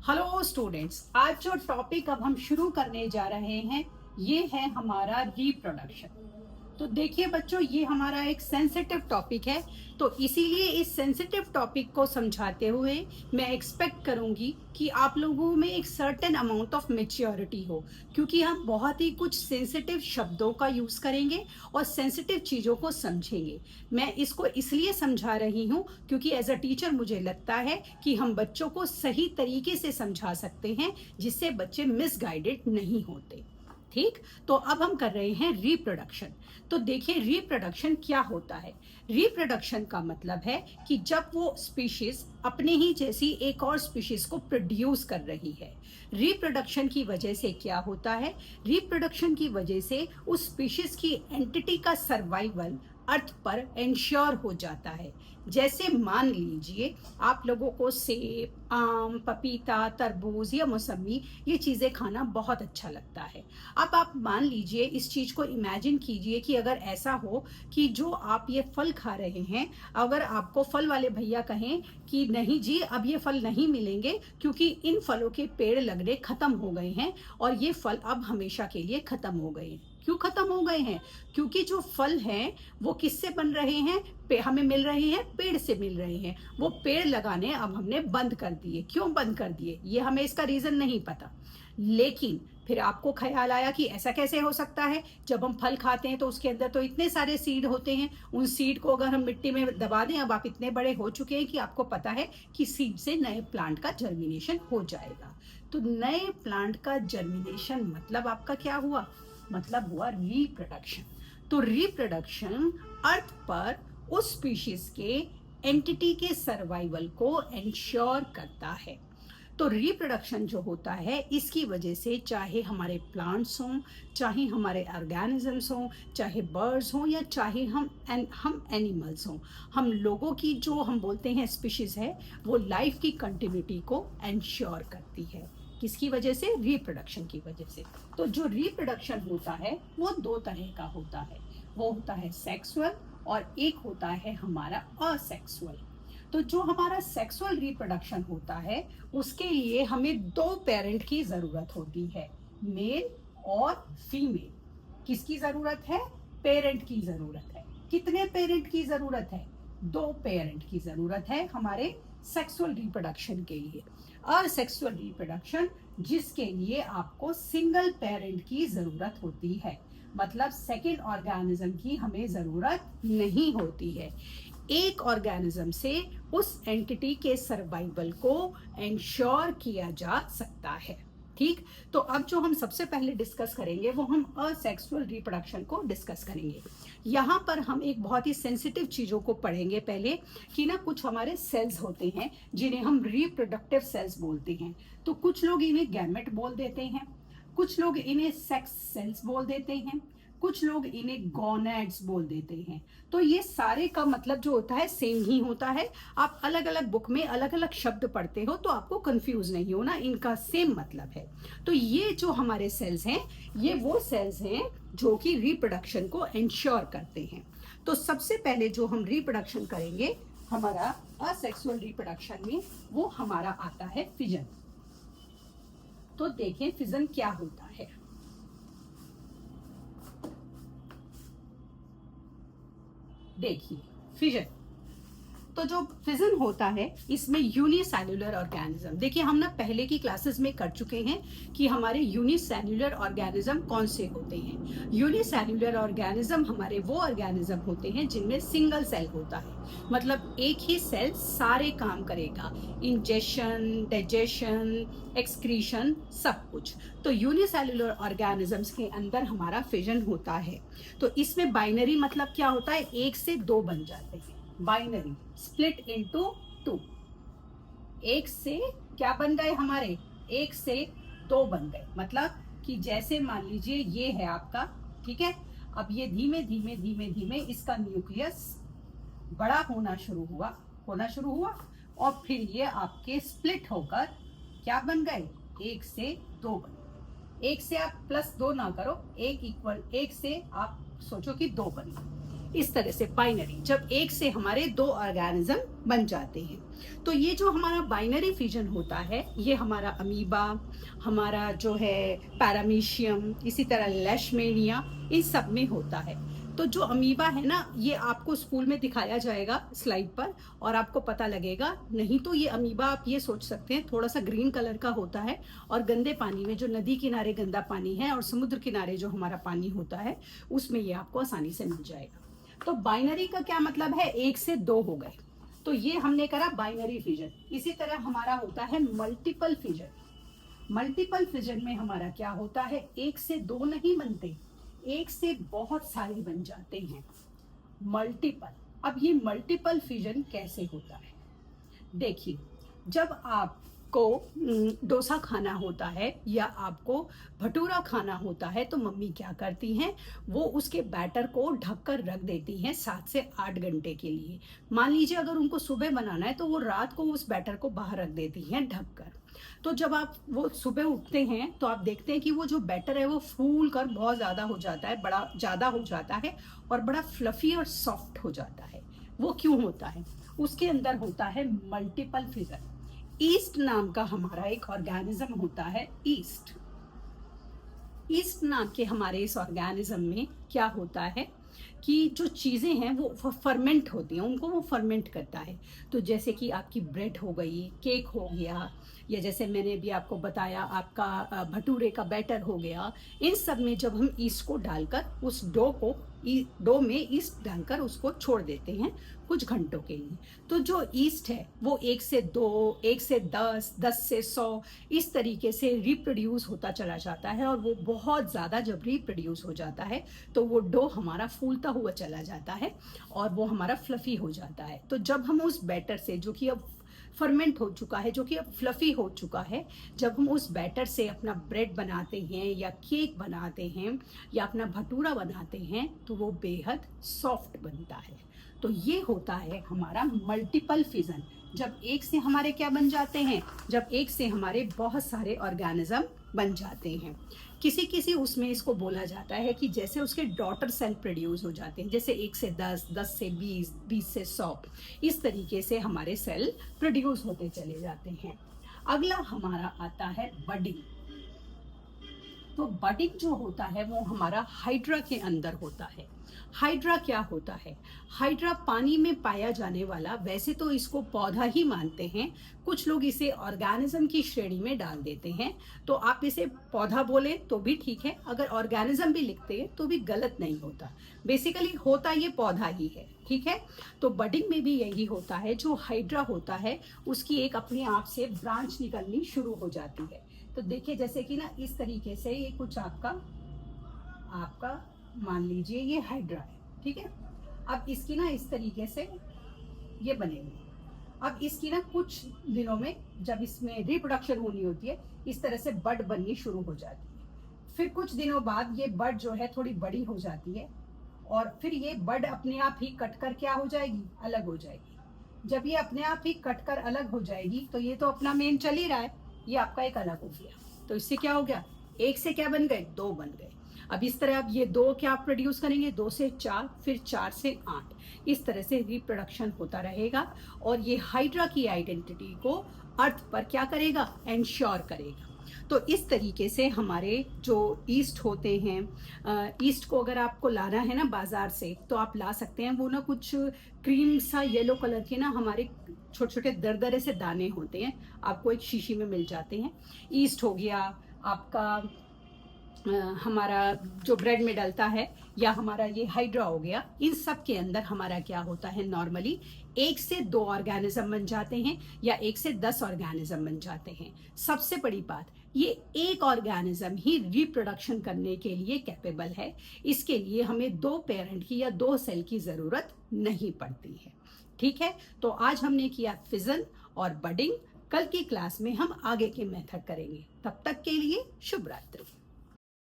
Hello students, आज जो topic अब हम शुरू करने जा रहे हैं ये है हमारा रिप्रोडक्शन। तो देखिए बच्चों, ये हमारा एक सेंसिटिव टॉपिक है, तो इसीलिए इस सेंसिटिव टॉपिक को समझाते हुए मैं एक्सपेक्ट करूंगी कि आप लोगों में एक सर्टेन अमाउंट ऑफ मेच्योरिटी हो, क्योंकि हम बहुत ही कुछ सेंसिटिव शब्दों का यूज़ करेंगे और सेंसिटिव चीज़ों को समझेंगे। मैं इसको इसलिए समझा रही हूँ क्योंकि एज अ टीचर मुझे लगता है कि हम बच्चों को सही तरीके से समझा सकते हैं जिससे बच्चे मिसगाइडेड नहीं होते। ठीक, तो अब हम कर रहे हैं रिप्रोडक्शन। तो देखिए रिप्रोडक्शन क्या होता है। रिप्रोडक्शन का मतलब है कि जब वो स्पीशीज अपने ही जैसी एक और स्पीशीज को प्रोड्यूस कर रही है। रिप्रोडक्शन की वजह से क्या होता है, रिप्रोडक्शन की वजह से उस स्पीशीज की एंटिटी का सर्वाइवल अर्थ पर इंश्योर हो जाता है। जैसे मान लीजिए आप लोगों को सेब, आम, पपीता, तरबूज या मौसमी ये चीज़ें खाना बहुत अच्छा लगता है। अब आप मान लीजिए, इस चीज़ को इमेजिन कीजिए कि अगर ऐसा हो कि जो आप ये फल खा रहे हैं, अगर आपको फल वाले भैया कहें कि नहीं जी अब ये फल नहीं मिलेंगे क्योंकि इन फलों के पेड़ लगने खत्म हो गए हैं और ये फल अब हमेशा के लिए खत्म हो गए हैं। क्यों खत्म हो गए हैं? क्योंकि जो फल हैं वो किससे बन रहे हैं? हमें मिल रहे हैं, पेड़ से मिल रहे हैं। वो पेड़ लगाने अब हमने बंद कर दिए। क्यों बंद कर दिए ये हमें इसका रीजन नहीं पता, लेकिन फिर आपको ख्याल आया कि ऐसा कैसे हो सकता है। जब हम फल खाते हैं तो उसके अंदर तो इतने सारे सीड होते हैं, उन सीड को अगर हम मिट्टी में दबा दें, अब आप इतने बड़े हो चुके हैं कि आपको पता है कि सीड से नए प्लांट का जर्मिनेशन हो जाएगा। तो नए प्लांट का जर्मिनेशन मतलब आपका क्या हुआ? मतलब हुआ रिप्रोडक्शन। तो रिप्रोडक्शन अर्थ पर उस स्पीशीज के एंटिटी के सर्वाइवल को इंश्योर करता है। तो रिप्रोडक्शन जो होता है इसकी वजह से चाहे हमारे प्लांट्स हों, चाहे हमारे ऑर्गेनिजम्स हों, चाहे बर्ड्स हों या चाहे हम एनिमल्स हों, हम लोगों की जो हम बोलते हैं स्पीशीज है वो लाइफ की कंटिन्यूटी को इंश्योर करती है। किसकी वजह से? रिप्रोडक्शन की वजह से। तो जो रिप्रोडक्शन होता है वो दो तरह का होता है, वो होता है सेक्सुअल और एक होता है हमारा असेक्सुअल। तो जो हमारा सेक्सुअल रिप्रोडक्शन होता है उसके लिए हमें दो पेरेंट की जरूरत होती है, मेल और फीमेल। किसकी जरूरत है? पेरेंट की जरूरत है। कितने पेरेंट की जरूरत है? दो पेरेंट की जरूरत है हमारे सेक्सुअल रिप्रोडक्शन के लिए। असेक्सुअल रिप्रोडक्शन जिसके लिए आपको सिंगल पेरेंट की जरूरत होती है, मतलब सेकेंड ऑर्गेनिज्म की हमें जरूरत नहीं होती है। एक ऑर्गेनिज्म से उस एंटिटी के सर्वाइवल को इंश्योर किया जा सकता है। ठीक, तो अब जो हम सबसे पहले डिस्कस करेंगे वो हम असेक्सुअल रिप्रोडक्शन को डिस्कस करेंगे। यहाँ पर हम एक बहुत ही सेंसिटिव चीज़ों को पढ़ेंगे पहले, कि ना कुछ हमारे सेल्स होते हैं जिन्हें हम रिप्रोडक्टिव सेल्स बोलते हैं। तो कुछ लोग इन्हें गैमेट बोल देते हैं, कुछ लोग इन्हें सेक्स सेल्स बोल देते हैं, कुछ लोग इन्हें गोनेड्स बोल देते हैं। तो ये सारे का मतलब जो होता है सेम ही होता है। आप अलग अलग बुक में अलग अलग शब्द पढ़ते हो तो आपको कंफ्यूज नहीं होना, इनका सेम मतलब है। तो ये जो हमारे सेल्स हैं ये वो सेल्स हैं जो कि रिप्रोडक्शन को इंश्योर करते हैं। तो सबसे पहले जो हम रिप्रोडक्शन करेंगे हमारा असेक्सुअल रिप्रोडक्शन में, वो हमारा आता है फिजन। तो देखें फिजन क्या होता है। देखिए फिजन, तो जो फिजन होता है इसमें यूनिसेल्युलर ऑर्गेनिज्म, देखिए हम ना पहले की क्लासेस में कर चुके हैं कि हमारे यूनिसेल्युलर ऑर्गेनिज्म कौन से होते हैं। यूनिसेल्युलर ऑर्गेनिज्म हमारे वो ऑर्गेनिज्म होते हैं जिनमें सिंगल सेल होता है, मतलब एक ही सेल सारे काम करेगा, इंजेशन, डाइजेशन, एक्सक्रीशन, सब कुछ। तो यूनिसेल्युलर ऑर्गेनिजम्स के अंदर हमारा फिजन होता है। तो इसमें बाइनरी मतलब क्या होता है? एक से दो बन जाते हैं। बाइनरी स्प्लिट इनटू टू, एक से क्या बन गए हमारे? एक से दो बन गए। मतलब कि जैसे मान लीजिए ये है आपका, ठीक है, अब ये धीमे धीमे धीमे धीमे इसका न्यूक्लियस बड़ा होना शुरू हुआ और फिर ये आपके स्प्लिट होकर क्या बन गए? एक से दो बन गए। एक से आप प्लस दो ना करो, एक इक्वल एक से आप सोचो कि दो बन गए। इस तरह से बाइनरी, जब एक से हमारे दो ऑर्गेनिज्म बन जाते हैं। तो ये जो हमारा बाइनरी फिजन होता है, ये हमारा अमीबा, हमारा जो है पैरामीशियम, इसी तरह लेशमेनिया, इन सब में होता है। तो जो अमीबा है ना, ये आपको स्कूल में दिखाया जाएगा स्लाइड पर और आपको पता लगेगा। नहीं तो ये अमीबा आप ये सोच सकते हैं थोड़ा सा ग्रीन कलर का होता है और गंदे पानी में, जो नदी किनारे गंदा पानी है और समुद्र किनारे जो हमारा पानी होता है, उसमें ये आपको आसानी से मिल जाएगा। तो बाइनरी का क्या मतलब है, एक से दो हो गए, तो ये हमने करा बाइनरी फिजन। इसी तरह हमारा होता है मल्टीपल फिजन। मल्टीपल फिजन में हमारा क्या होता है, एक से दो नहीं बनते, एक से बहुत सारे बन जाते हैं, मल्टीपल। अब ये मल्टीपल फिजन कैसे होता है, देखिए, जब आपको डोसा खाना होता है या आपको भटूरा खाना होता है, तो मम्मी क्या करती हैं, वो उसके बैटर को ढककर रख देती हैं 7 से 8 घंटे के लिए। मान लीजिए अगर उनको सुबह बनाना है तो वो रात को उस बैटर को बाहर रख देती हैं ढककर। तो जब आप वो सुबह उठते हैं तो आप देखते हैं कि वो जो बैटर है वो फूल कर बहुत ज़्यादा हो जाता है, बड़ा ज़्यादा हो जाता है और बड़ा फ्लफी और सॉफ्ट हो जाता है। वो क्यों होता है, उसके अंदर होता है मल्टीपल फिजन। ईस्ट नाम का हमारा एक ऑर्गेनिज्म होता है, ईस्ट। ईस्ट नाम के हमारे इस ऑर्गेनिज्म में क्या होता है कि जो चीज़ें हैं वो फर्मेंट होती हैं, उनको वो फर्मेंट करता है। तो जैसे कि आपकी ब्रेड हो गई, केक हो गया, या जैसे मैंने भी आपको बताया आपका भटूरे का बैटर हो गया, इन सब में जब हम ईस्ट को डालकर उस डो में ईस्ट डालकर उसको छोड़ देते हैं कुछ घंटों के लिए, तो जो ईस्ट है वो 1 से 2, 1 से 10, 10 से 100 इस तरीके से रिप्रोड्यूस होता चला जाता है। और वो बहुत ज़्यादा जब रिप्रोड्यूस हो जाता है तो वो डो हमारा फूलता हुआ चला जाता है और वो हमारा फ्लफी हो जाता है। तो जब हम उस बैटर से, जो कि अब फर्मेंट हो चुका है, जो कि अब फ्लफी हो चुका है, जब हम उस बैटर से अपना ब्रेड बनाते हैं या केक बनाते हैं या अपना भटूरा बनाते हैं, तो वो बेहद सॉफ्ट बनता है। तो ये होता है हमारा मल्टीपल फिजन। जब एक से हमारे क्या बन जाते हैं, जब एक से हमारे बहुत सारे ऑर्गेनिज्म बन जाते हैं। किसी किसी उसमें इसको बोला जाता है कि जैसे उसके डॉटर सेल प्रोड्यूस हो जाते हैं, जैसे 1 से 10, 10 से 20, 20 से 100, इस तरीके से हमारे सेल प्रोड्यूस होते चले जाते हैं। अगला हमारा आता है बडिंग। तो बडिंग जो होता है वो हमारा हाइड्रा के अंदर होता है। हाइड्रा क्या होता है, हाइड्रा पानी में पाया जाने वाला, वैसे तो इसको पौधा ही मानते हैं, कुछ लोग इसे ऑर्गेनिज्म की श्रेणी में डाल देते हैं। तो आप इसे पौधा बोले तो भी ठीक है, अगर ऑर्गेनिज्म भी लिखते हैं तो भी गलत नहीं होता। बेसिकली होता ये पौधा ही है, ठीक है। तो बडिंग में भी यही होता है, जो हाइड्रा होता है उसकी एक अपने आप से ब्रांच निकलनी शुरू हो जाती है। तो देखिए जैसे कि ना इस तरीके से ये कुछ आपका मान लीजिए ये हाइड्रा है, ठीक है। अब इसकी ना इस तरीके से ये बनेगी। अब इसकी ना कुछ दिनों में जब इसमें रिप्रोडक्शन होनी होती है, इस तरह से बड बननी शुरू हो जाती है। फिर कुछ दिनों बाद ये बड जो है थोड़ी बड़ी हो जाती है और फिर ये बड अपने आप ही कटकर क्या हो जाएगी, अलग हो जाएगी। जब ये अपने आप ही कटकर अलग हो जाएगी तो ये तो अपना मेन चल ही रहा है, ये आपका एक अलग हो गया। तो इससे क्या हो गया, एक से क्या बन गए, दो बन गए। अब इस तरह अब ये दो क्या प्रोड्यूस करेंगे, 2 से 4, फिर 4 से 8, इस तरह से रिप्रोडक्शन होता रहेगा। और ये हाइड्रा की आइडेंटिटी को अर्थ पर क्या करेगा, एंश्योर करेगा। तो इस तरीके से हमारे जो ईस्ट होते हैं, ईस्ट को अगर आपको लाना है ना बाजार से तो आप ला सकते हैं। वो ना कुछ क्रीम सा येलो कलर के ना हमारे छोटे छोटे दरदरे से दाने होते हैं, आपको एक शीशी में मिल जाते हैं। ईस्ट हो गया आपका, हमारा जो ब्रेड में डलता है, या हमारा ये हाइड्रा हो गया, इन सब के अंदर हमारा क्या होता है, नॉर्मली 1 से 2 ऑर्गेनिज्म बन जाते हैं या 1 से 10 ऑर्गेनिज्म बन जाते हैं। सबसे बड़ी बात, ये एक ऑर्गेनिज्म ही रिप्रोडक्शन करने के लिए कैपेबल है। इसके लिए हमें 2 पेरेंट की या 2 सेल की जरूरत नहीं पड़ती है, ठीक है। तो आज हमने किया फिजन और बडिंग। कल की क्लास में हम आगे के मेथड करेंगे। तब तक के लिए शुभ रात्रि।